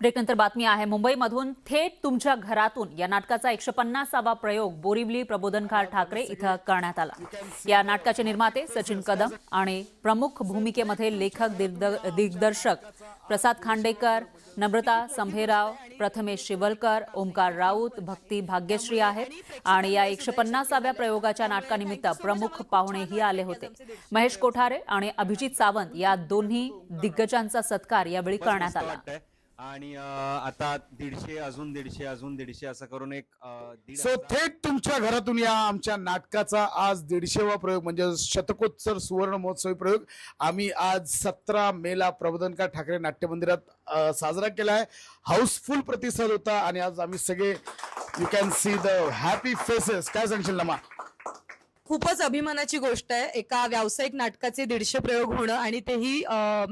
ब्रेकनंतर बातमी आहे मुंबईमधून थेट तुमच्या घरातून या नाटकाचा 150वा प्रयोग बोरिवली प्रबोधनकार ठाकरे इथं करण्यात आला। या नाटकाचे निर्माते सचिन कदम आणि प्रमुख भूमिकेमध्ये लेखक दिग्दर्शक प्रसाद खांडेकर, नम्रता संभेराव, प्रथमेश शिवलकर, ओमकार राऊत, भक्ती भाग्यश्री आहेत आणि या 150व्या प्रयोगाच्या नाटकानिमित्त प्रमुख पाहुणेही आले होते। महेश कोठारे आणि अभिजित सावंत या दोन्ही दिग्गजांचा सत्कार यावेळी करण्यात आला। आणि आता 150 अजून 150 असं करून एक सो थेट तुमच्या घरातून या आमच्या नाटकाचा आज 150वा प्रयोग म्हणजे शतकोत्तर सुवर्ण महोत्सवी प्रयोग आम्ही आज 17 मेला प्रबोधनकार ठाकरे नाट्य मंदिरात साजरा केला आहे। हाऊसफुल प्रतिसाद होता आणि आज आम्ही सगळे you can see the happy faces. काय सांगशील नमा? खूपच अभिमानाची गोष्ट आहे। एका व्यावसायिक नाटकाचे 150 प्रयोग होणं आणि तेही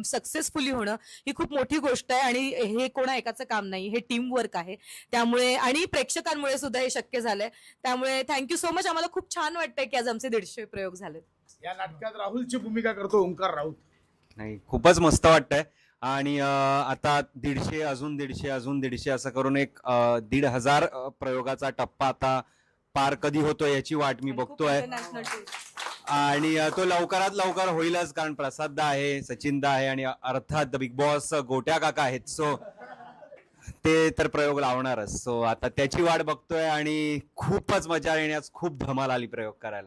सक्सेसफुली होणं ही खूप मोठी गोष्ट आहे आणि हे कोणा एकाचं काम नाही, हे टीम वर्क आहे। त्यामुळे आणि प्रेक्षकांमुळे सुद्धा हे शक्य झालंय। त्यामुळे थँक्यू सो मच। आम्हाला खूप छान वाटतंय की आज आमचे 150 प्रयोग झालेत। या नाटकात राहुलची भूमिका करतो ओंकार राऊत। नाही, खूपच मस्त वाटतंय आणि आता 150 अजून 150 असं करून एक 1,500 प्रयोगाचा टप्पा आता पार कधी होतोय याची वाट मी बघतोय आणि तो लवकरात लवकर होईलच, कारण प्रसाद दा आहे, सचिन दा आहे आणि अर्थात बिग बॉस गोट्या काका आहेत। सो ते तर प्रयोग लावणारच। सो आता त्याची वाट बघतोय आणि खूपच मजा येण्यास खूप धमाल आली प्रयोग करायला।